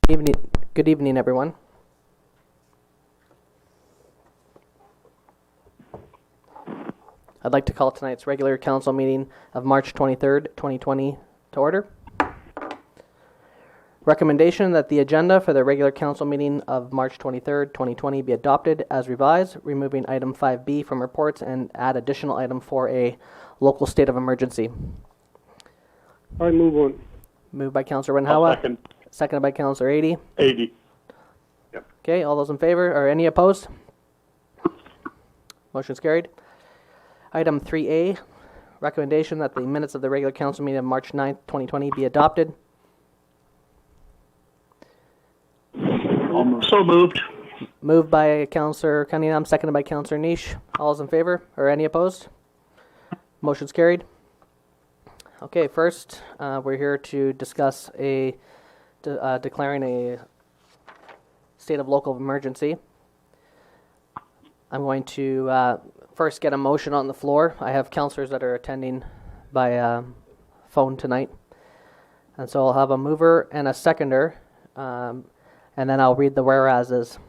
Good evening, everyone. I'd like to call tonight's regular council meeting of March 23rd, 2020 to order. Recommendation that the agenda for the regular council meeting of March 23rd, 2020 be adopted as revised, removing item 5B from reports and add additional item 4A, local state of emergency. I move on. Moved by Councillor Renhawa. Second. Seconded by Councillor 80. 80. Yep. Okay, all those in favor or any opposed? Motion's carried. Item 3A, recommendation that the minutes of the regular council meeting of March 9th, 2020 be adopted. So moved. Moved by Councillor Cunningham, seconded by Councillor Niche. All those in favor or any opposed? Motion's carried. Okay, first we're here to discuss declaring a state of local emergency. I'm going to first get a motion on the floor. I have councillors that are attending by phone tonight. And so I'll have a mover and a seconder, and then I'll read the whereases.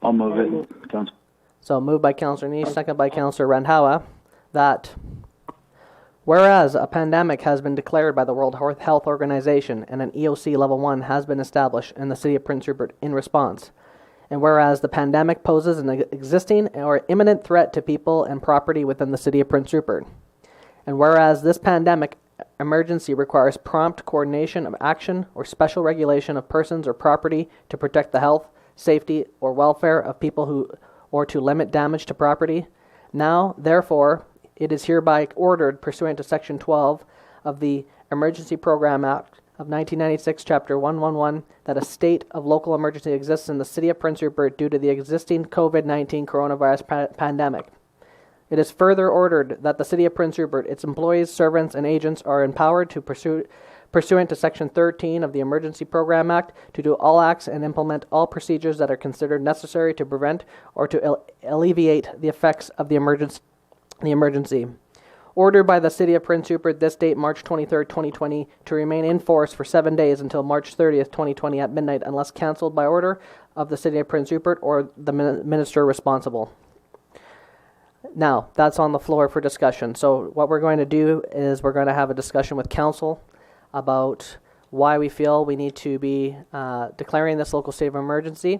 I'll move it, Council. So moved by Councillor Niche, seconded by Councillor Renhawa, that whereas a pandemic has been declared by the World Health Organization and an EOC Level 1 has been established in the City of Prince Rupert in response, and whereas the pandemic poses an existing or imminent threat to people and property within the City of Prince Rupert, and whereas this pandemic emergency requires prompt coordination of action or special regulation of persons or property to protect the health, safety, or welfare of people or to limit damage to property, now, therefore, it is hereby ordered pursuant to Section 12 of the Emergency Program Act of 1996, Chapter 111, that a state of local emergency exists in the City of Prince Rupert due to the existing COVID-19 coronavirus pandemic. It is further ordered that the City of Prince Rupert, its employees, servants, and agents are empowered to pursuant to Section 13 of the Emergency Program Act, to do all acts and implement all procedures that are considered necessary to prevent or to alleviate the effects of the emergency. Ordered by the City of Prince Rupert this date, March 23rd, 2020, to remain in force for 7 days until March 30th, 2020 at midnight, unless cancelled by order of the City of Prince Rupert or the minister responsible. Now, that's on the floor for discussion. So what we're going to do is we're going to have a discussion with council about why we feel we need to be declaring this local state of emergency.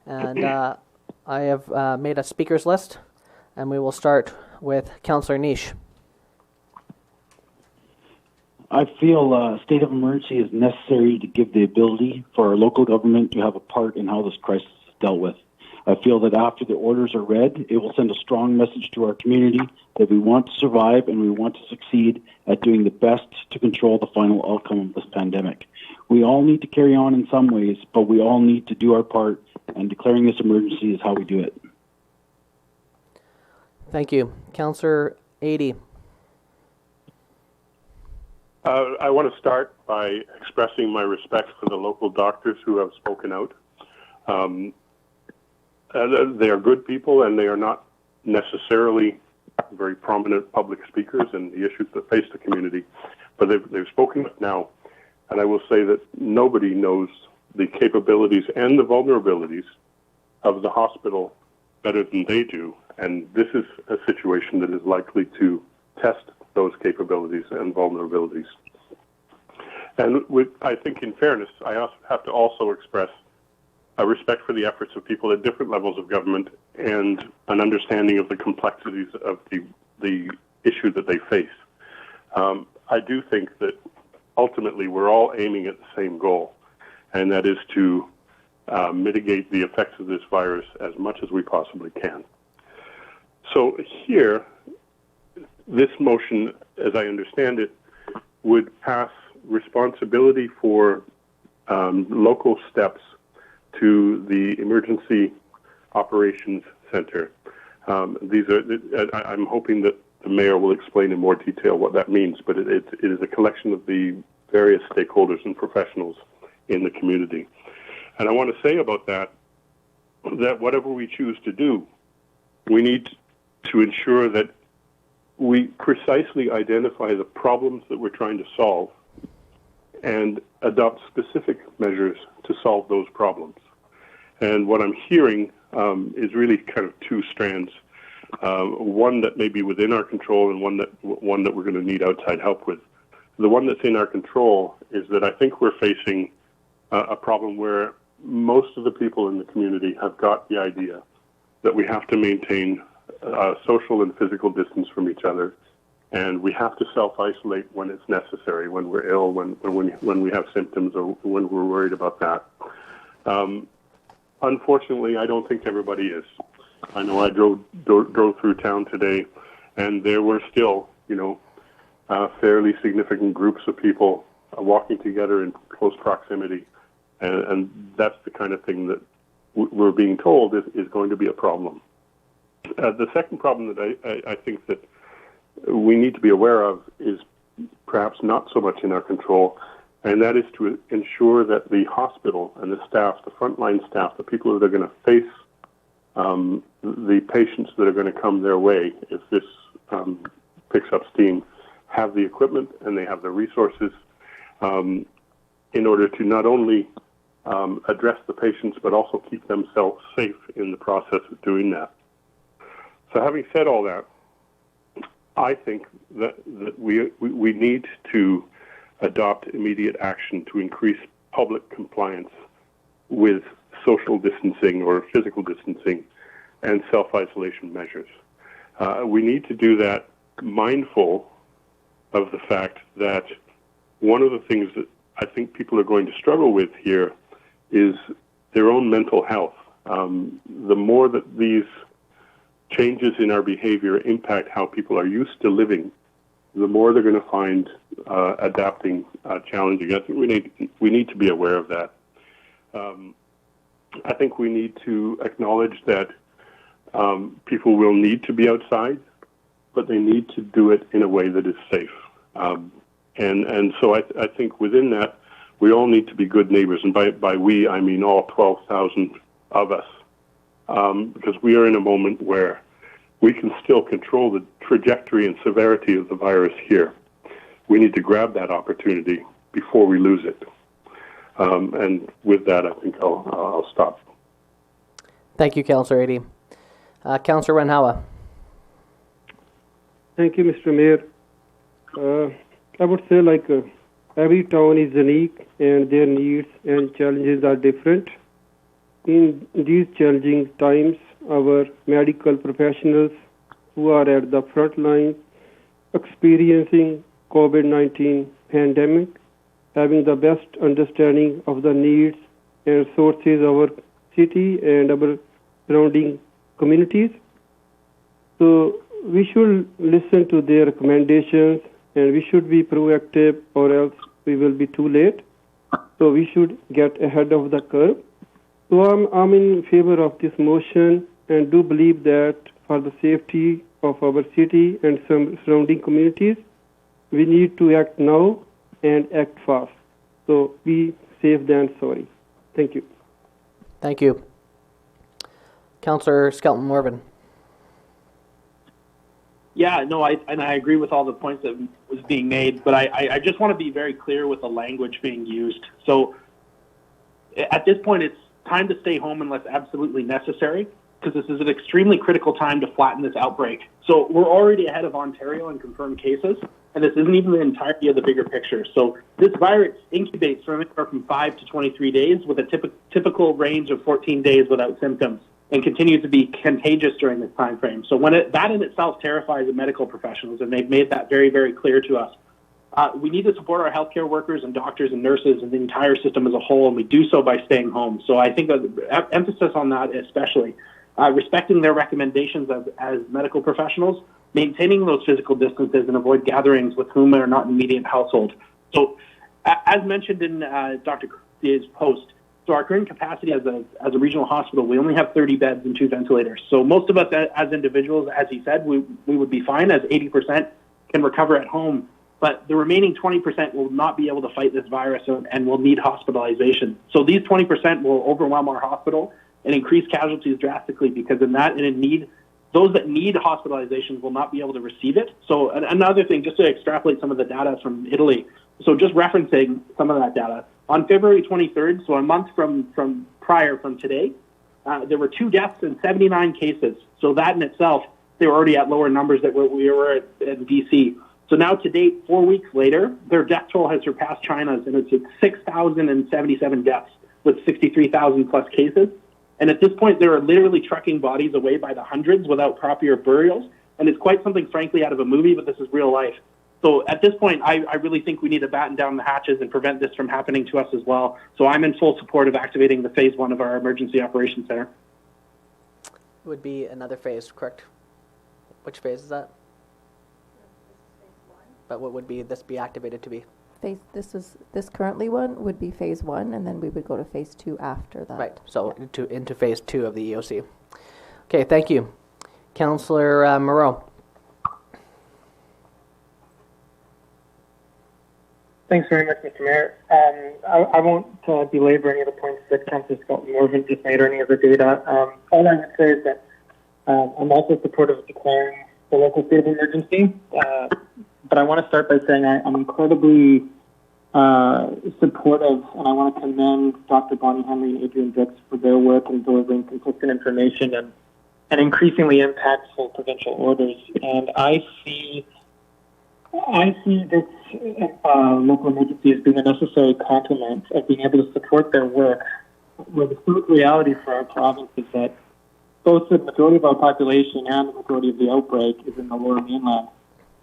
And I have made a speakers list, and we will start with Councillor Niche. I feel a state of emergency is necessary to give the ability for our local government to have a part in how this crisis is dealt with. I feel that after the orders are read, it will send a strong message to our community that we want to survive and we want to succeed at doing the best to control the final outcome of this pandemic. We all need to carry on in some ways, but we all need to do our part, and declaring this emergency is how we do it. Thank you. Councillor 80. I want to start by expressing my respect for the local doctors who have spoken out. They are good people, and they are not necessarily very prominent public speakers in the issues that face the community, but they've spoken up now. And I will say that nobody knows the capabilities and the vulnerabilities of the hospital better than they do. And this is a situation that is likely to test those capabilities and vulnerabilities. And I think in fairness, I also have to also express a respect for the efforts of people at different levels of government and an understanding of the complexities of the issue that they face. I do think that ultimately we're all aiming at the same goal, and that is to mitigate the effects of this virus as much as we possibly can. So here, this motion, as I understand it, would pass responsibility for local steps to the Emergency Operations Center. I'm hoping that the mayor will explain in more detail what that means, but it is a collection of the various stakeholders and professionals in the community. And I want to say about that whatever we choose to do, we need to ensure that we precisely identify the problems that we're trying to solve and adopt specific measures to solve those problems. And what I'm hearing is really kind of two strands. One that may be within our control and one that we're going to need outside help with. The one that's in our control is that I think we're facing a problem where most of the people in the community have got the idea that we have to maintain social and physical distance from each other, and we have to self-isolate when it's necessary, when we're ill, when we have symptoms, or when we're worried about that. Unfortunately, I don't think everybody is. I know I drove through town today, and there were still, fairly significant groups of people walking together in close proximity, and that's the kind of thing that we're being told is going to be a problem. The second problem that I think that we need to be aware of is perhaps not so much in our control, and that is to ensure that the hospital and the staff, the frontline staff, the people that are going to face the patients that are going to come their way if this picks up steam, have the equipment and they have the resources in order to not only address the patients but also keep themselves safe in the process of doing that. So having said all that, I think that we need to adopt immediate action to increase public compliance with social distancing or physical distancing and self-isolation measures. We need to do that mindful of the fact that one of the things that I think people are going to struggle with here is their own mental health. The more that these changes in our behavior impact how people are used to living, the more they're going to find adapting challenging. I think we need to be aware of that. I think we need to acknowledge that people will need to be outside, but they need to do it in a way that is safe. And so I think within that, we all need to be good neighbors. And by we, I mean all 12,000 of us, because we are in a moment where we can still control the trajectory and severity of the virus here. We need to grab that opportunity before we lose it. And with that, I think I'll stop. Thank you, Councillor Ady. Councillor Renhawa. Thank you, Mr. Mayor. I would say every town is unique and their needs and challenges are different. In these challenging times, our medical professionals who are at the front line experiencing COVID-19 pandemic, having the best understanding of the needs and resources of our city and our surrounding communities. So we should listen to their recommendations and we should be proactive or else we will be too late. So we should get ahead of the curve. So I'm in favor of this motion and do believe that for the safety of our city and some surrounding communities, we need to act now and act fast. So be safe than sorry. Thank you. Thank you. Councillor Skelton-Morvan. Yeah, no, I agree with all the points that was being made, but I just want to be very clear with the language being used. So at this point, it's time to stay home unless absolutely necessary, because this is an extremely critical time to flatten this outbreak. So we're already ahead of Ontario in confirmed cases, and this isn't even the entirety of the bigger picture. So this virus incubates from 5 to 23 days with a typical range of 14 days without symptoms, and continues to be contagious during this time frame. So that in itself terrifies the medical professionals, and they've made that very, very clear to us. We need to support our healthcare workers and doctors and nurses and the entire system as a whole, and we do so by staying home. So I think emphasis on that especially. Respecting their recommendations as medical professionals, maintaining those physical distances and avoid gatherings with whom are not in immediate household. So as mentioned in Dr. Christie's post, so our current capacity as a regional hospital, we only have 30 beds and 2 ventilators. So most of us as individuals, as he said, we would be fine, as 80% can recover at home. But the remaining 20% will not be able to fight this virus and will need hospitalization. So these 20% will overwhelm our hospital and increase casualties drastically, because those that need hospitalizations will not be able to receive it. So another thing, just to extrapolate some of the data from Italy, So just referencing some of that data, on February 23rd, so a month from today, there were 2 deaths and 79 cases. So that in itself, they were already at lower numbers that we were at in BC. So now to date, 4 weeks later, their death toll has surpassed China's, and it's at 6,077 deaths with 63,000 plus cases. And at this point, they are literally trucking bodies away by the hundreds without proper burials. And it's quite something, frankly, out of a movie, but this is real life. So at this point, I really think we need to batten down the hatches and prevent this from happening to us as well. So I'm in full support of activating the phase 1 of our Emergency Operations Center. It would be another phase, correct? Which phase is that? But what would this be activated to be? This currently one would be phase 1, and then we would go to phase 2 after that. Right. So into phase 2 of the EOC. Okay. Thank you, Councillor Moreau. Thanks very much, Mr. Mayor. I won't belabor any of the points that Councillor Scott Morgan just made or any of the data. All I would say is that I'm also supportive of declaring the local state of emergency. But I want to start by saying I'm incredibly supportive, and I want to commend Dr. Bonnie Henry and Adrian Dix for their work in delivering consistent information and increasingly impactful provincial orders. And I see this local emergency as being a necessary complement of being able to support their work, where the stark reality for our province is that both the majority of our population and the majority of the outbreak is in the Lower Mainland.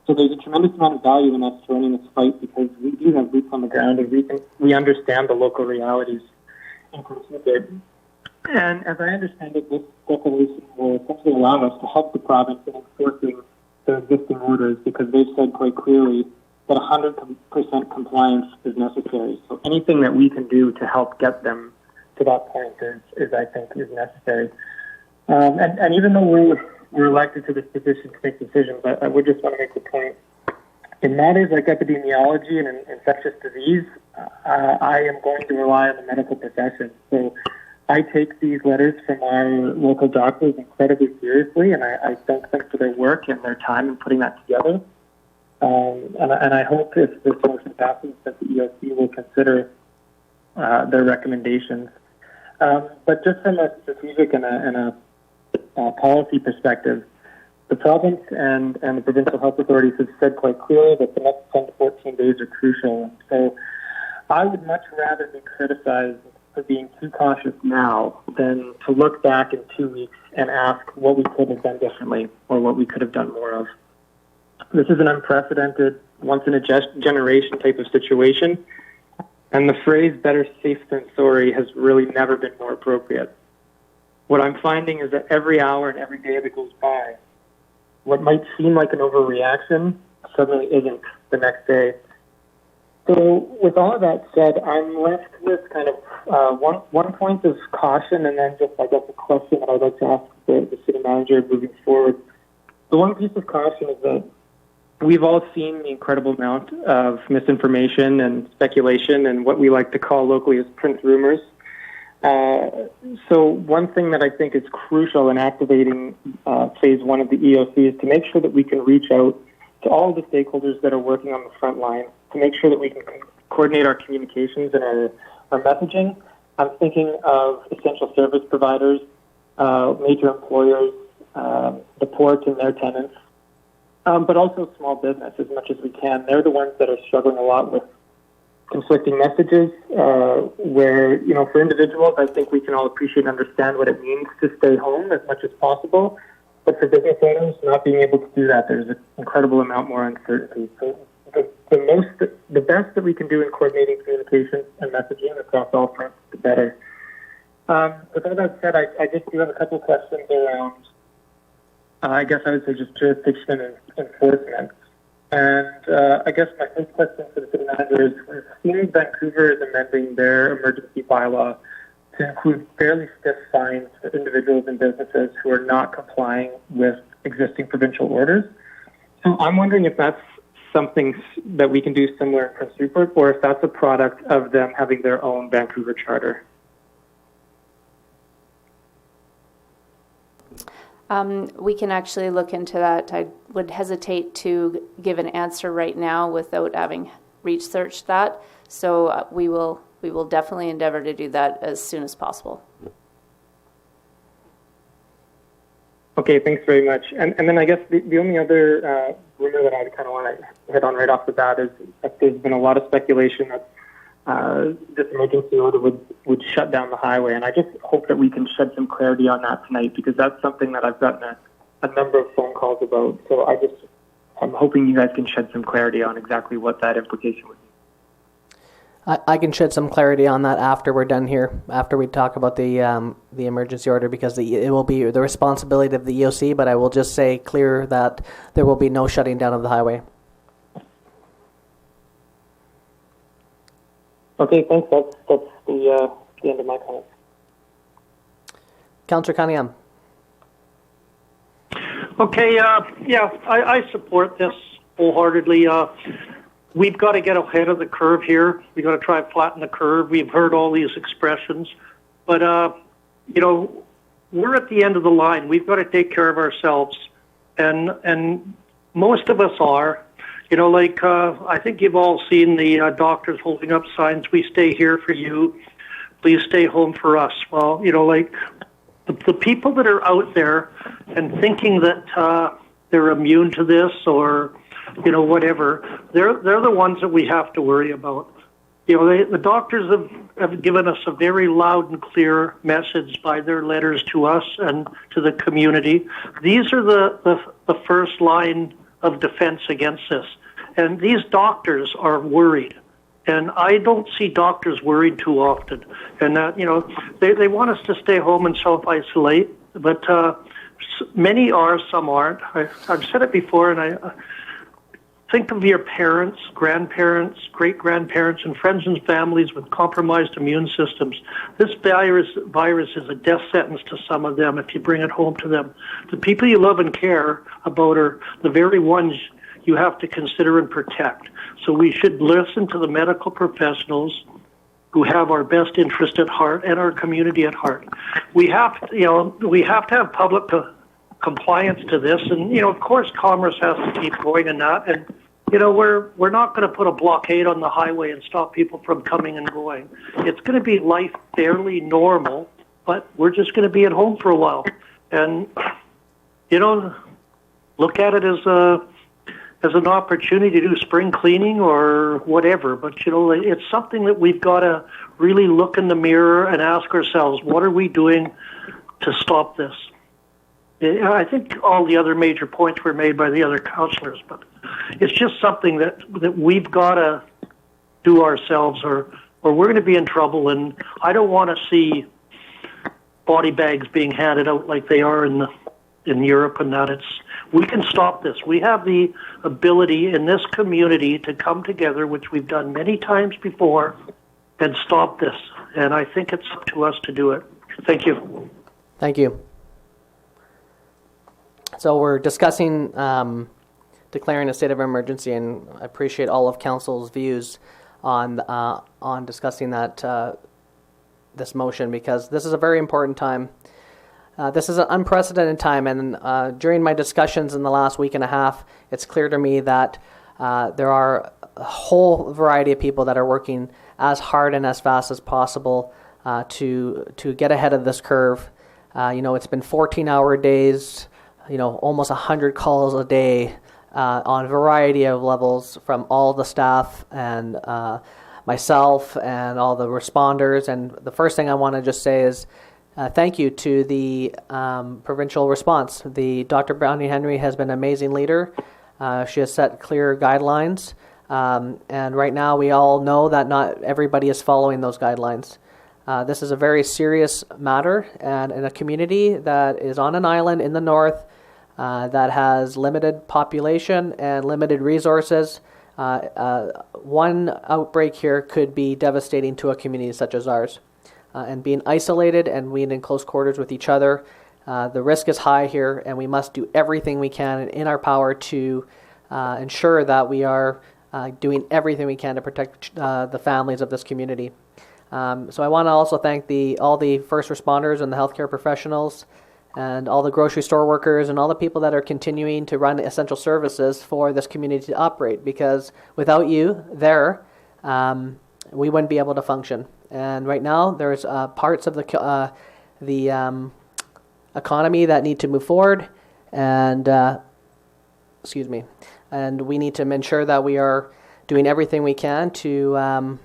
So there's a tremendous amount of value in us joining this fight because we do have boots on the ground and we understand the local realities in Prince. And as I understand it, this declaration will essentially allow us to help the province in enforcing their existing orders because they've said quite clearly that 100% compliance is necessary. So anything that we can do to help get them to that point is I think, is necessary. And even though we're elected to this position to make decisions, I would just want to make the point. In matters like epidemiology and infectious disease, I am going to rely on the medical profession. So I take these letters from our local doctors incredibly seriously, and I thank them for their work and their time in putting that together. And I hope if this motion passes that the EOC will consider their recommendations. But just from a strategic and a policy perspective, the province and the provincial health authorities have said quite clearly that the next 10 to 14 days are crucial. So I would much rather be criticized for being too cautious now than to look back in 2 weeks and ask what we could have done differently or what we could have done more of. This is an unprecedented, once-in-a-generation type of situation, and the phrase better safe than sorry has really never been more appropriate. What I'm finding is that every hour and every day that goes by, what might seem like an overreaction suddenly isn't the next day. So with all of that said, I'm left with kind of one point of caution and then just, I guess, a question that I'd like to ask the city manager moving forward. The one piece of caution is that we've all seen the incredible amount of misinformation and speculation and what we like to call locally as print rumors. So one thing that I think is crucial in activating phase 1 of the EOC is to make sure that we can reach out to all the stakeholders that are working on the front line, to make sure that we can coordinate our communications and our messaging. I'm thinking of essential service providers, major employers, the port and their tenants, but also small business as much as we can. They're the ones that are struggling a lot with conflicting messages where, for individuals, I think we can all appreciate and understand what it means to stay home as much as possible. But for business owners, not being able to do that, there's an incredible amount more uncertainty. So the best that we can do in coordinating communications and messaging across all fronts, the better. With all that said, I just do have a couple of questions around, I guess I would say just jurisdiction and enforcement. And I guess my first question for the city manager is, we've seen Vancouver is amending their emergency bylaw to include fairly stiff fines for individuals and businesses who are not complying with existing provincial orders. So I'm wondering if that's something that we can do similar in Prince Rupert, or if that's a product of them having their own Vancouver charter. We can actually look into that. I would hesitate to give an answer right now without having researched that. So we will definitely endeavor to do that as soon as possible. Okay, thanks very much. And then I guess the only other rumor that I kind of want to hit on right off the bat is that there's been a lot of speculation that this emergency order would shut down the highway. And I just hope that we can shed some clarity on that tonight, because that's something that I've gotten a number of phone calls about. So I'm hoping you guys can shed some clarity on exactly what that implication would be. I can shed some clarity on that after we're done here, after we talk about the emergency order, because it will be the responsibility of the EOC, but I will just say clear that there will be no shutting down of the highway. Okay, thanks. That's the end of my comments. Councillor Cunningham. Okay, I support this wholeheartely. We've got to get ahead of the curve here. We've got to try and flatten the curve. We've heard all these expressions. But, we're at the end of the line. We've got to take care of ourselves. And most of us are. I think you've all seen the doctors holding up signs, "We stay here for you. Please stay home for us." Well, the people that are out there and thinking that they're immune to this or whatever, they're the ones that we have to worry about. The doctors have given us a very loud and clear message by their letters to us and to the community. These are the first line of defense against this. And these doctors are worried. And I don't see doctors worried too often. And that, they want us to stay home and self-isolate, but many are, some aren't. I've said it before, and I think of your parents, grandparents, great-grandparents, and friends and families with compromised immune systems. This virus is a death sentence to some of them if you bring it home to them. The people you love and care about are the very ones you have to consider and protect. So we should listen to the medical professionals who have our best interest at heart and our community at heart. We have to have public compliance to this, and of course, commerce has to keep going in that. And we're not going to put a blockade on the highway and stop people from coming and going. It's going to be life fairly normal, but we're just going to be at home for a while, and look at it as an opportunity to do spring cleaning or whatever. But it's something that we've got to really look in the mirror and ask ourselves, what are we doing to stop this? I think all the other major points were made by the other councillors, but it's just something that we've got to do ourselves, or we're going to be in trouble. And I don't want to see body bags being handed out like they are in Europe, and that we can stop this. We have the ability in this community to come together, which we've done many times before, and stop this. And I think it's up to us to do it. Thank you. Thank you. So we're discussing declaring a state of emergency, and I appreciate all of council's views on discussing that this motion, because this is a very important time. This is an unprecedented time, and during my discussions in the last week and a half, it's clear to me that there are a whole variety of people that are working as hard and as fast as possible to get ahead of this curve. It's been 14-hour days, almost 100 calls a day on a variety of levels from all the staff and myself and all the responders. And the first thing I want to just say is thank you to the provincial response. Dr. Bonnie Henry has been an amazing leader. She has set clear guidelines. And right now we all know that not everybody is following those guidelines. This is a very serious matter, and in a community that is on an island in the north that has limited population and limited resources. One outbreak here could be devastating to a community such as ours. And being isolated and being in close quarters with each other, the risk is high here, and we must do everything we can in our power to ensure that we are doing everything we can to protect the families of this community. So I want to also thank all the first responders and the healthcare professionals and all the grocery store workers and all the people that are continuing to run essential services for this community to operate. Because without you there, we wouldn't be able to function. And right now, there's parts of the economy that need to move forward, and and we need to ensure that we are doing everything we can to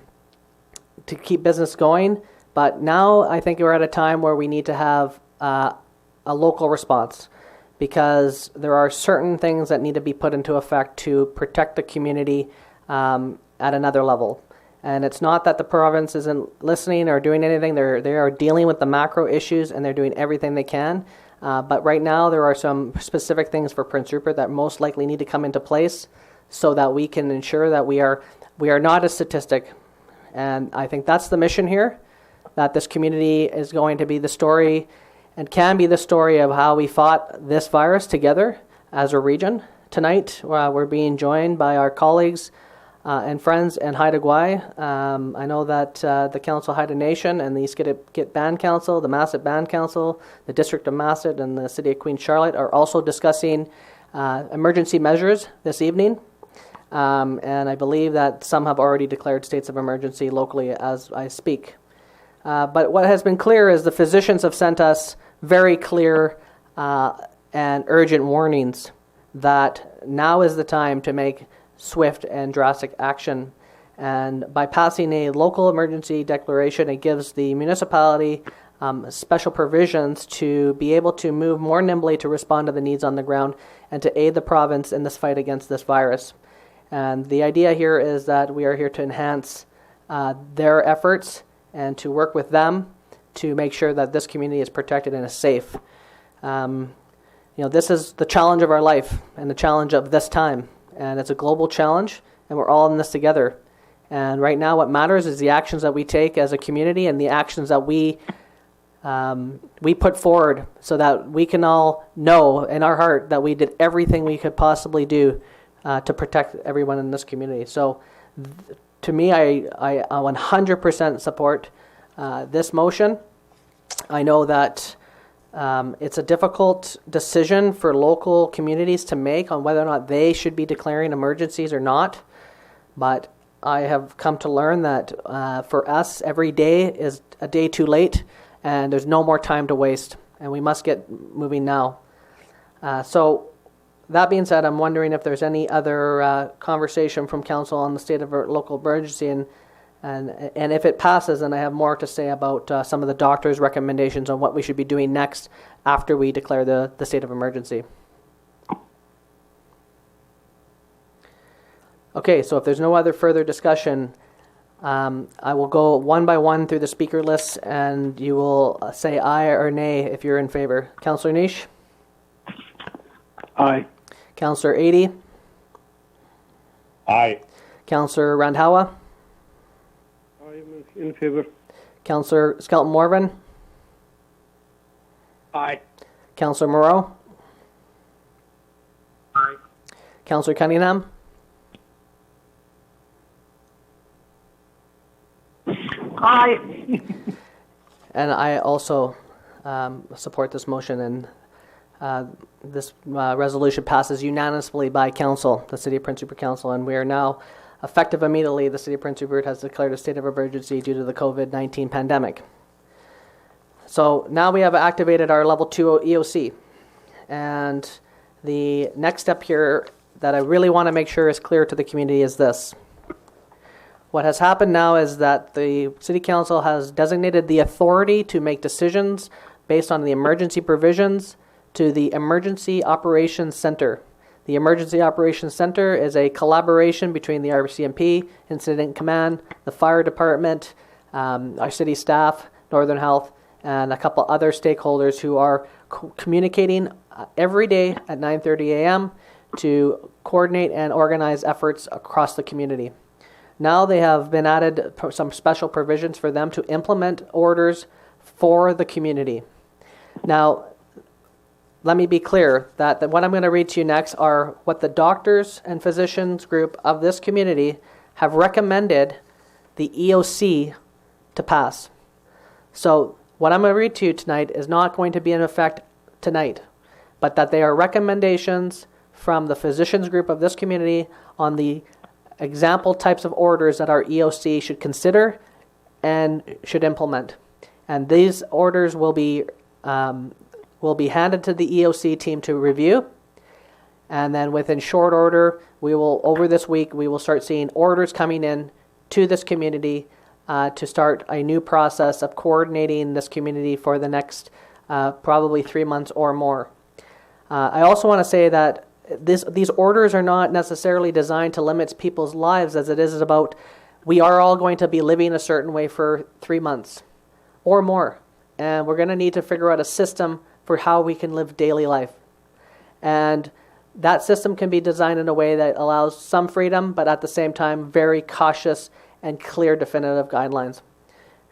keep business going. But now I think we're at a time where we need to have a local response, because there are certain things that need to be put into effect to protect the community at another level. And it's not that the province isn't listening or doing anything. They are dealing with the macro issues, and they're doing everything they can. But right now, there are some specific things for Prince Rupert that most likely need to come into place so that we can ensure that we are not a statistic. And I think that's the mission here, that this community is going to be the story and can be the story of how we fought this virus together as a region. Tonight, we're being joined by our colleagues and friends in Haida Gwaii. I know that the Council Haida Nation and the Skidit Band Council, the Masset Band Council, the District of Masset, and the City of Queen Charlotte are also discussing emergency measures this evening. And I believe that some have already declared states of emergency locally as I speak. But what has been clear is the physicians have sent us very clear and urgent warnings that now is the time to make swift and drastic action. And by passing a local emergency declaration, it gives the municipality special provisions to be able to move more nimbly to respond to the needs on the ground and to aid the province in this fight against this virus. And the idea here is that we are here to enhance their efforts and to work with them to make sure that this community is protected and is safe. This is the challenge of our life and the challenge of this time. And it's a global challenge, and we're all in this together. And right now what matters is the actions that we take as a community and the actions that we put forward, so that we can all know in our heart that we did everything we could possibly do to protect everyone in this community. So to me, I 100% support this motion. I know that it's a difficult decision for local communities to make on whether or not they should be declaring emergencies or not. But I have come to learn that for us, every day is a day too late, and there's no more time to waste, and we must get moving now. So that being said, I'm wondering if there's any other conversation from council on the state of local emergency, and if it passes, then I have more to say about some of the doctor's recommendations on what we should be doing next after we declare the state of emergency. Okay, so if there's no other further discussion, I will go one by one through the speaker list, and you will say aye or nay if you're in favor. Councillor Niche? Aye. Councillor Adie? Aye. Councillor Randhawa? I am in favor. Councillor Skelton Morvan? Aye. Councillor Moreau? Aye. Councillor Cunningham? Aye. And I also support this motion, and this resolution passes unanimously by council, the City of Prince Rupert Council, and we are now effective immediately. The City of Prince Rupert has declared a state of emergency due to the COVID-19 pandemic. So now we have activated our level 2 EOC, and the next step here that I really want to make sure is clear to the community is this. What has happened now is that the City Council has designated the authority to make decisions based on the emergency provisions to the Emergency Operations Center. The Emergency Operations Center is a collaboration between the RCMP, Incident Command, the Fire Department, our city staff, Northern Health, and a couple other stakeholders who are communicating every day at 9:30 a.m. to coordinate and organize efforts across the community. Now they have been added some special provisions for them to implement orders for the community. Now, let me be clear that what I'm going to read to you next are what the doctors and physicians group of this community have recommended the EOC to pass. So what I'm going to read to you tonight is not going to be in effect tonight, but that they are recommendations from the physicians group of this community on the example types of orders that our EOC should consider and should implement. And these orders will be handed to the EOC team to review. And then within short order, over this week, we will start seeing orders coming in to this community to start a new process of coordinating this community for the next probably 3 months or more. I also want to say that these orders are not necessarily designed to limit people's lives as it is about we are all going to be living a certain way for 3 months or more. And we're going to need to figure out a system for how we can live daily life. And that system can be designed in a way that allows some freedom, but at the same time, very cautious and clear definitive guidelines.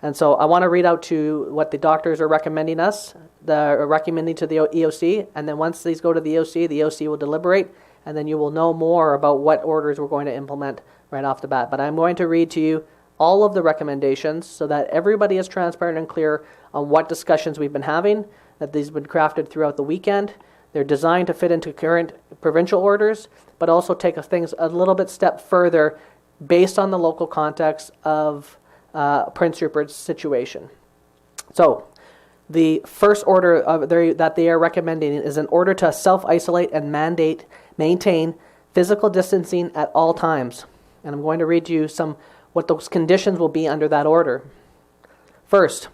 And so I want to read out to what the doctors are recommending recommending to the EOC, and then once these go to the EOC will deliberate, and then you will know more about what orders we're going to implement right off the bat. But I'm going to read to you all of the recommendations so that everybody is transparent and clear on what discussions we've been having, that these have been crafted throughout the weekend. They're designed to fit into current provincial orders, but also take things a little bit step further based on the local context of Prince Rupert's situation. So, the first order that they are recommending is an order to self-isolate and maintain physical distancing at all times. And I'm going to read you what those conditions will be under that order. First,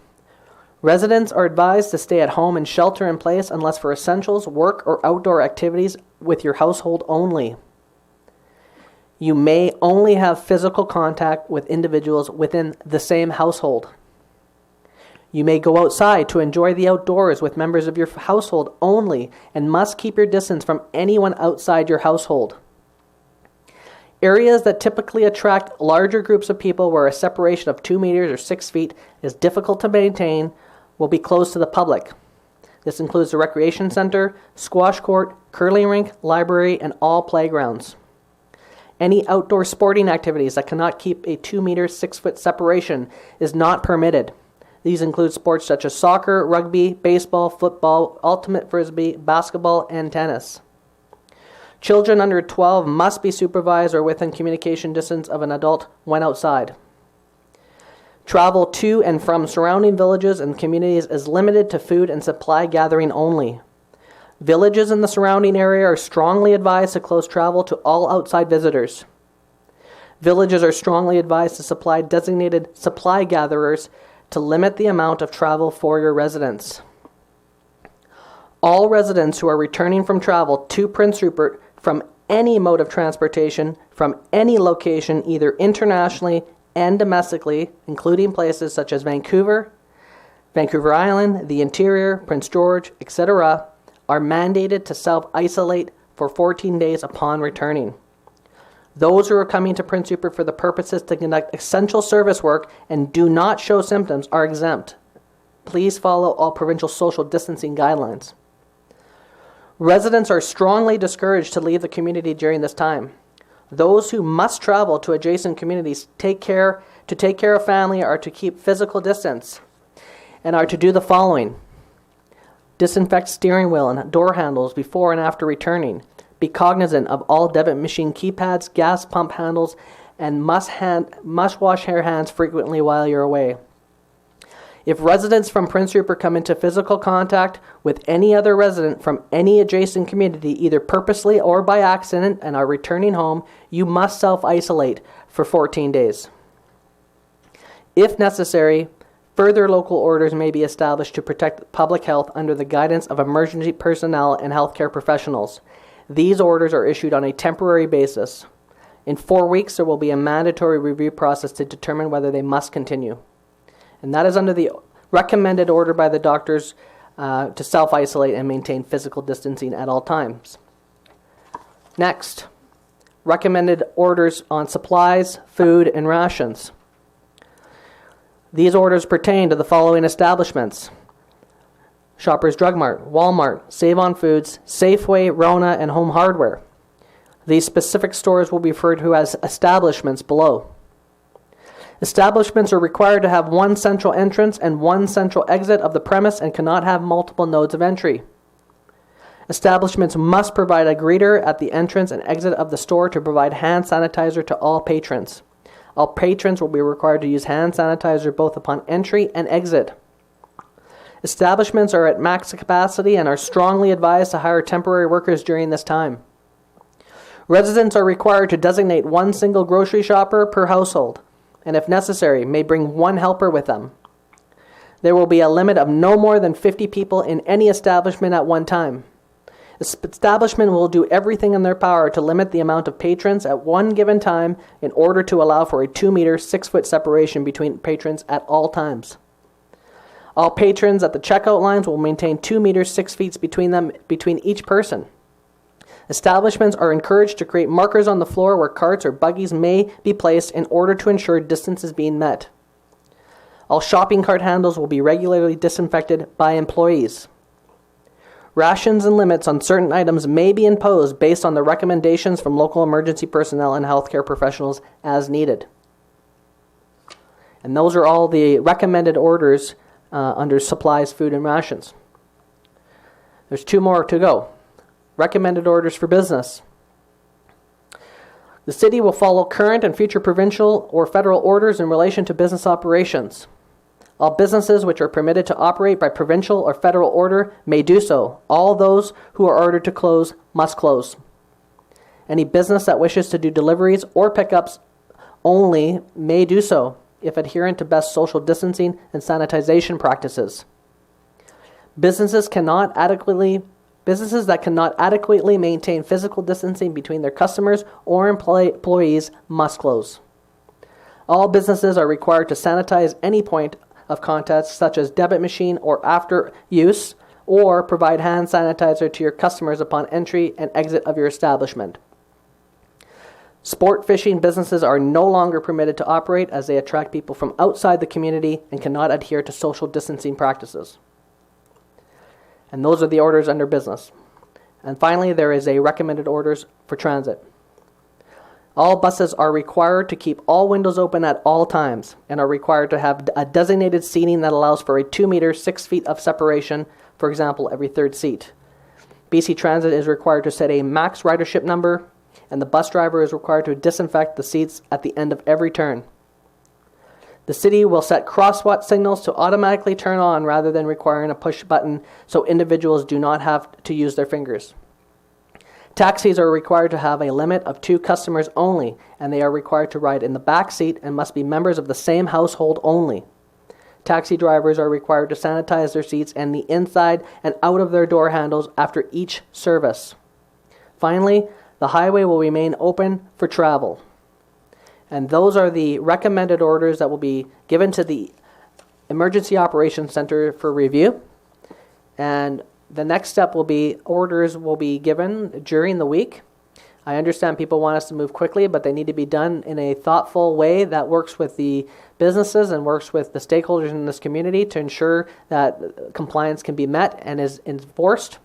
residents are advised to stay at home and shelter in place unless for essentials, work, or outdoor activities with your household only. You may only have physical contact with individuals within the same household. You may go outside to enjoy the outdoors with members of your household only and must keep your distance from anyone outside your household. Areas that typically attract larger groups of people where a separation of 2 meters or 6 feet is difficult to maintain will be closed to the public. This includes the recreation center, squash court, curling rink, library, and all playgrounds. Any outdoor sporting activities that cannot keep a 2 meter, 6 foot separation is not permitted. These include sports such as soccer, rugby, baseball, football, ultimate frisbee, basketball, and tennis. Children under 12 must be supervised or within communication distance of an adult when outside. Travel to and from surrounding villages and communities is limited to food and supply gathering only. Villages in the surrounding area are strongly advised to close travel to all outside visitors. Villages are strongly advised to supply designated supply gatherers to limit the amount of travel for your residents. All residents who are returning from travel to Prince Rupert from any mode of transportation, from any location, either internationally and domestically, including places such as Vancouver, Vancouver Island, the interior, Prince George, etc., are mandated to self-isolate for 14 days upon returning. Those who are coming to Prince Rupert for the purposes to conduct essential service work and do not show symptoms are exempt. Please follow all provincial social distancing guidelines. Residents are strongly discouraged to leave the community during this time. Those who must travel to adjacent communities to take care of family are to keep physical distance and are to do the following. Disinfect steering wheel and door handles before and after returning. Be cognizant of all debit machine keypads, gas pump handles, and must wash your hands frequently while you're away. If residents from Prince Rupert come into physical contact with any other resident from any adjacent community, either purposely or by accident, and are returning home, you must self-isolate for 14 days. If necessary, further local orders may be established to protect public health under the guidance of emergency personnel and healthcare professionals. These orders are issued on a temporary basis. In 4 weeks, there will be a mandatory review process to determine whether they must continue. And that is under the recommended order by the doctors to self-isolate and maintain physical distancing at all times. Next, recommended orders on supplies, food, and rations. These orders pertain to the following establishments: Shoppers Drug Mart, Walmart, Save on Foods, Safeway, Rona, and Home Hardware. These specific stores will be referred to as establishments below. Establishments are required to have one central entrance and one central exit of the premise and cannot have multiple nodes of entry. Establishments must provide a greeter at the entrance and exit of the store to provide hand sanitizer to all patrons. All patrons will be required to use hand sanitizer both upon entry and exit. Establishments are at max capacity and are strongly advised to hire temporary workers during this time. Residents are required to designate one single grocery shopper per household, and if necessary, may bring one helper with them. There will be a limit of no more than 50 people in any establishment at one time. The establishment will do everything in their power to limit the amount of patrons at one given time in order to allow for a 2-meter, 6-foot separation between patrons at all times. All patrons at the checkout lines will maintain 2 meters, 6 feet between each person. Establishments are encouraged to create markers on the floor where carts or buggies may be placed in order to ensure distance is being met. All shopping cart handles will be regularly disinfected by employees. Rations and limits on certain items may be imposed based on the recommendations from local emergency personnel and healthcare professionals as needed. And those are all the recommended orders under supplies, food, and rations. There's 2 more to go. Recommended orders for business. The city will follow current and future provincial or federal orders in relation to business operations. All businesses which are permitted to operate by provincial or federal order may do so. All those who are ordered to close must close. Any business that wishes to do deliveries or pickups only may do so, if adherent to best social distancing and sanitization practices. Businesses that cannot adequately maintain physical distancing between their customers or employees must close. All businesses are required to sanitize any point of contact, such as debit machine or after use, or provide hand sanitizer to your customers upon entry and exit of your establishment. Sport fishing businesses are no longer permitted to operate as they attract people from outside the community and cannot adhere to social distancing practices. And those are the orders under business. And finally, there is a recommended orders for transit. All buses are required to keep all windows open at all times and are required to have a designated seating that allows for a 2 meter, 6 feet of separation, for example, every third seat. BC Transit is required to set a max ridership number, and the bus driver is required to disinfect the seats at the end of every turn. The city will set crosswalk signals to automatically turn on rather than requiring a push button so individuals do not have to use their fingers. Taxis are required to have a limit of 2 customers only, and they are required to ride in the back seat and must be members of the same household only. Taxi drivers are required to sanitize their seats and the inside and out of their door handles after each service. Finally, the highway will remain open for travel. And those are the recommended orders that will be given to the Emergency Operations Center for review. And the next step will be orders will be given during the week. I understand people want us to move quickly, but they need to be done in a thoughtful way that works with the businesses and works with the stakeholders in this community to ensure that compliance can be met and is enforced.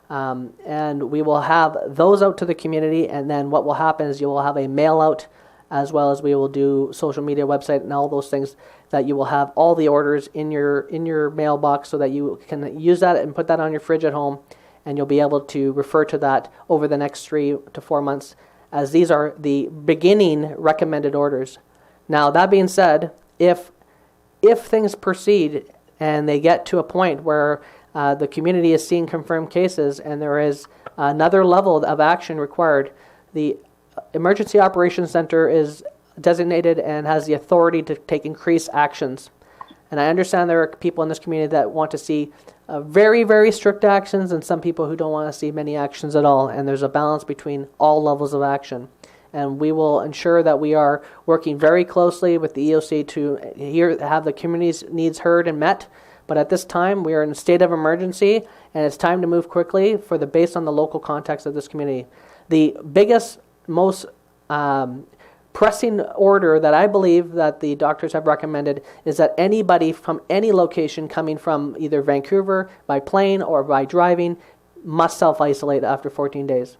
And we will have those out to the community, and then what will happen is you will have a mail out, as well as we will do social media, website, and all those things, that you will have all the orders in your mailbox so that you can use that and put that on your fridge at home, and you'll be able to refer to that over the next 3 to 4 months, as these are the beginning recommended orders. Now, that being said, if things proceed and they get to a point where the community is seeing confirmed cases and there is another level of action required, the Emergency Operations Center is designated and has the authority to take increased actions. And I understand there are people in this community that want to see very, very strict actions, and some people who don't want to see many actions at all. And there's a balance between all levels of action. And we will ensure that we are working very closely with the EOC to have the community's needs heard and met. But at this time, we are in a state of emergency, and it's time to move quickly based on the local context of this community. The biggest, most pressing order that I believe that the doctors have recommended is that anybody from any location coming from either Vancouver by plane or by driving must self-isolate after 14 days.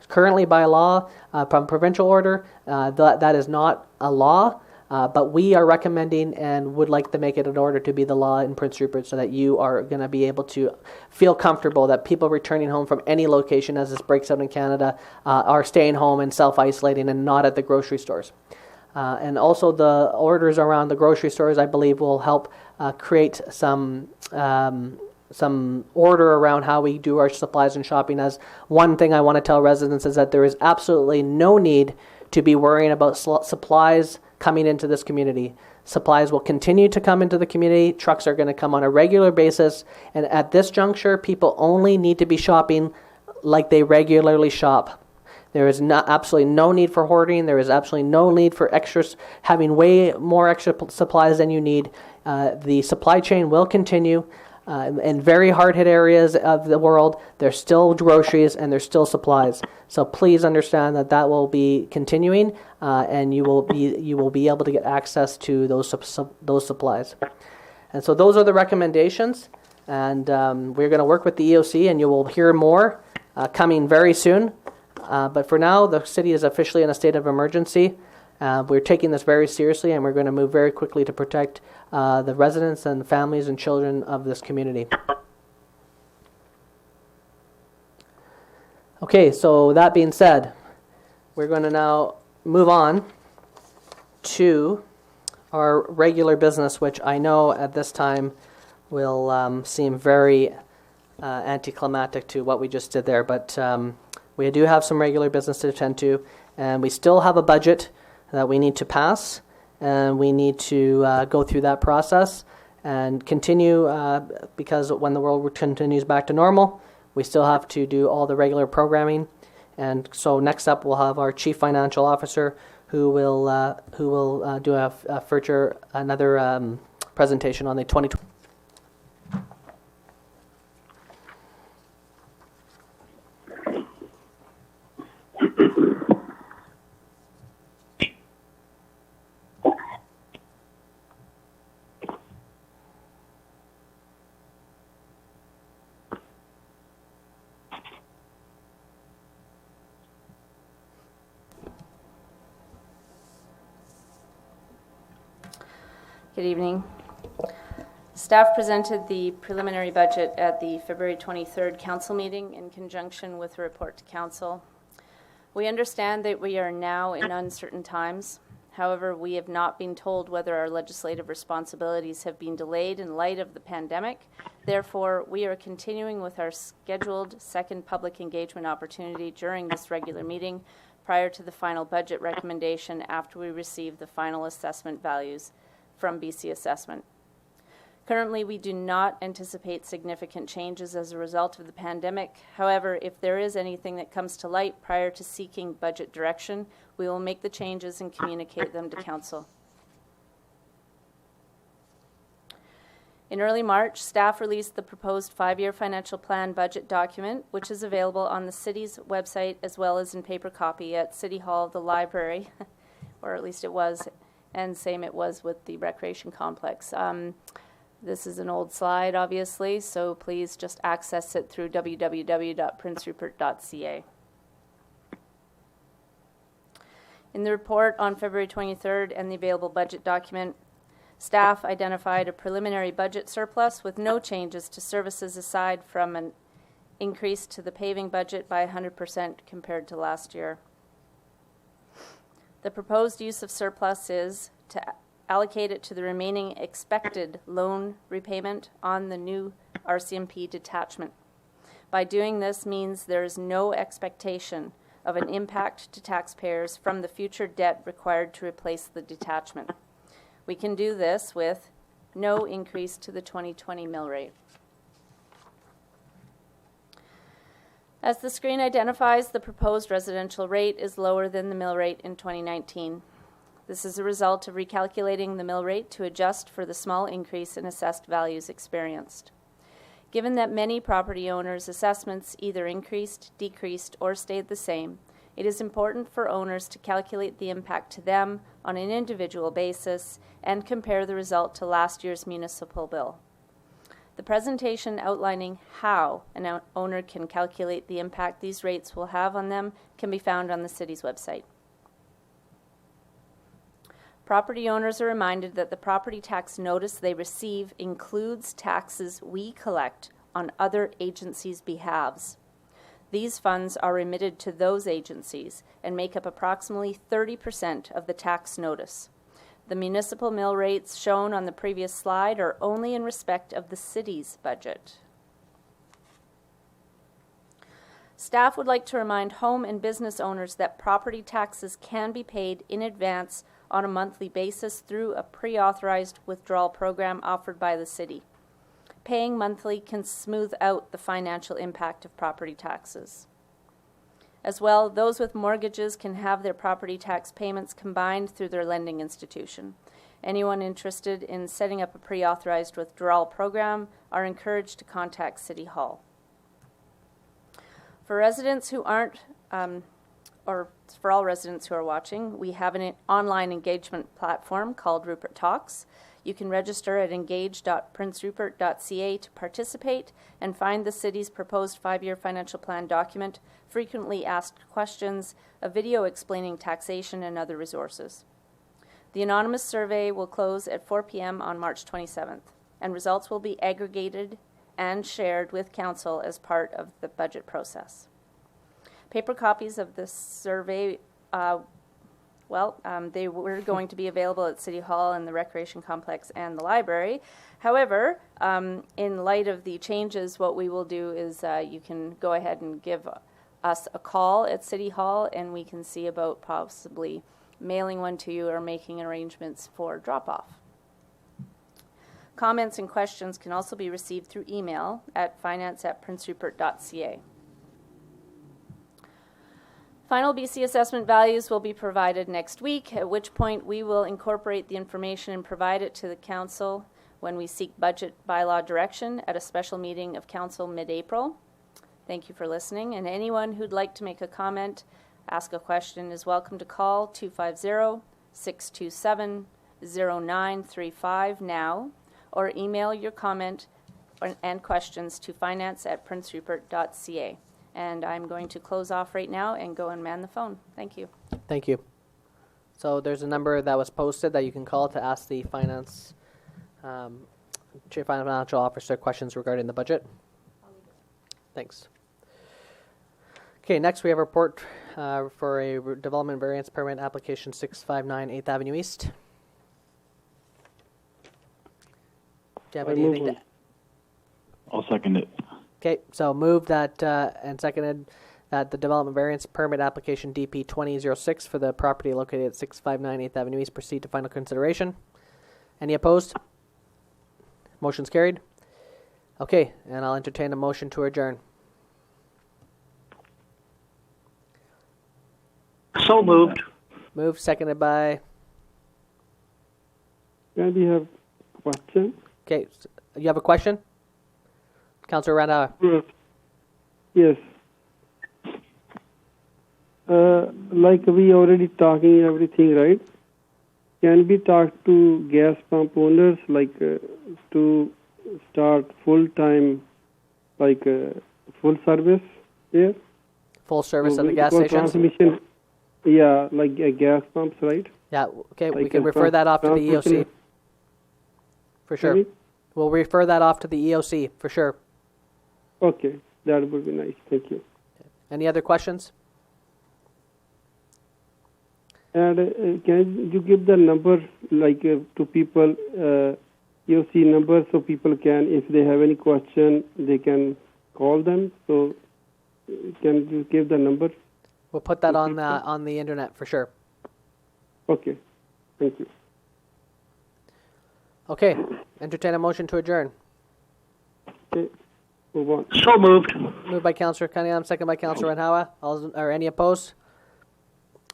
Currently, by law, from provincial order, that is not a law. But we are recommending and would like to make it an order to be the law in Prince Rupert so that you are going to be able to feel comfortable that people returning home from any location as this breaks out in Canada are staying home and self-isolating and not at the grocery stores. And also the orders around the grocery stores, I believe, will help create some order around how we do our supplies and shopping. As one thing I want to tell residents is that there is absolutely no need to be worrying about supplies coming into this community. Supplies will continue to come into the community. Trucks are going to come on a regular basis. And at this juncture, people only need to be shopping like they regularly shop. There is absolutely no need for hoarding. There is absolutely no need for having way more extra supplies than you need. The supply chain will continue. In very hard-hit areas of the world, there's still groceries and there's still supplies. So please understand that that will be continuing, and you will be able to get access to those supplies. And so those are the recommendations, and we're going to work with the EOC, and you will hear more coming very soon. But for now, the city is officially in a state of emergency. We're taking this very seriously, and we're going to move very quickly to protect the residents and families and children of this community. Okay, so that being said, we're going to now move on to our regular business, which I know at this time will seem very anticlimactic to what we just did there, but we do have some regular business to attend to, and we still have a budget that we need to pass, and we need to go through that process and continue because when the world continues back to normal, we still have to do all the regular programming. And so next up, we'll have our Chief Financial Officer who will do another presentation on the 2020. Good evening. Staff presented the preliminary budget at the February 23rd council meeting in conjunction with a report to council. We understand that we are now in uncertain times. However, we have not been told whether our legislative responsibilities have been delayed in light of the pandemic. Therefore, we are continuing with our scheduled second public engagement opportunity during this regular meeting prior to the final budget recommendation after we receive the final assessment values from BC Assessment. Currently, we do not anticipate significant changes as a result of the pandemic. However, if there is anything that comes to light prior to seeking budget direction, we will make the changes and communicate them to Council. In early March, staff released the proposed 5-year financial plan budget document, which is available on the city's website as well as in paper copy at City Hall, the library, or at least it was, and same it was with the recreation complex. This is an old slide, obviously, so please just access it through www.princerupert.ca. In the report on February 23rd and the available budget document, staff identified a preliminary budget surplus with no changes to services aside from an increase to the paving budget by 100% compared to last year. The proposed use of surplus is to allocate it to the remaining expected loan repayment on the new RCMP detachment. By doing this means there is no expectation of an impact to taxpayers from the future debt required to replace the detachment. We can do this with no increase to the 2020 mill rate. As the screen identifies, the proposed residential rate is lower than the mill rate in 2019. This is a result of recalculating the mill rate to adjust for the small increase in assessed values experienced. Given that many property owners' assessments either increased, decreased, or stayed the same, it is important for owners to calculate the impact to them on an individual basis and compare the result to last year's municipal bill. The presentation outlining how an owner can calculate the impact these rates will have on them can be found on the city's website. Property owners are reminded that the property tax notice they receive includes taxes we collect on other agencies' behalves. These funds are remitted to those agencies and make up approximately 30% of the tax notice. The municipal mill rates shown on the previous slide are only in respect of the city's budget. Staff would like to remind home and business owners that property taxes can be paid in advance on a monthly basis through a pre-authorized withdrawal program offered by the city. Paying monthly can smooth out the financial impact of property taxes. As well, those with mortgages can have their property tax payments combined through their lending institution. Anyone interested in setting up a pre-authorized withdrawal program are encouraged to contact City Hall. For residents who aren't, or for all residents who are watching, we have an online engagement platform called Rupert Talks. You can register at engage.princerupert.ca to participate and find the city's proposed 5-year financial plan document, frequently asked questions, a video explaining taxation, and other resources. The anonymous survey will close at 4 p.m. on March 27th, and results will be aggregated and shared with Council as part of the budget process. Paper copies of this survey, they were going to be available at City Hall and the Recreation Complex and the library. However, in light of the changes, what we will do is you can go ahead and give us a call at City Hall, and we can see about possibly mailing one to you or making arrangements for drop-off. Comments and questions can also be received through email at finance@princerupert.ca. Final BC assessment values will be provided next week, at which point we will incorporate the information and provide it to the Council when we seek budget bylaw direction at a special meeting of Council mid-April. Thank you for listening, and anyone who'd like to make a comment, ask a question, is welcome to call 250-627-0935 now, or email your comment and questions to finance@princerupert.ca. And I'm going to close off right now and go and man the phone. Thank you. Thank you. So there's a number that was posted that you can call to ask the Chief Financial Officer questions regarding the budget. Thanks. Okay, next we have a report for a development variance permit application 659 8th Avenue East. Do you have anything to... I'll second it. Okay, so moved that and seconded that the development variance permit application DP 2006 for the property located at 659 8th Avenue East proceed to final consideration. Any opposed? Motion's carried. Okay, and I'll entertain a motion to adjourn. So moved. Moved, seconded by... Can we have question? Okay, you have a question? Councillor Randall. Yes. Like we already talking everything, right? Can we talk to gas pump owners to start full-time, full service here? Full service at the gas stations? Transmission, yeah, like gas pumps, right? Yeah, okay, we can refer that off to the EOC. For sure. Sorry? We'll refer that off to the EOC, for sure. Okay, that would be nice. Thank you. Any other questions? And can you give the number to people, EOC number, so people can, if they have any question, they can call them. So can you give the number? We'll put that on the internet for sure. Okay, thank you. Okay, entertain a motion to adjourn. Okay, move on. So moved. Moved by Councillor Cunningham, second by Councillor Renhawa. Or any opposed?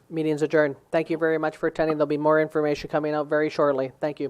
Meeting's adjourned. Thank you very much for attending. There'll be more information coming out very shortly. Thank you.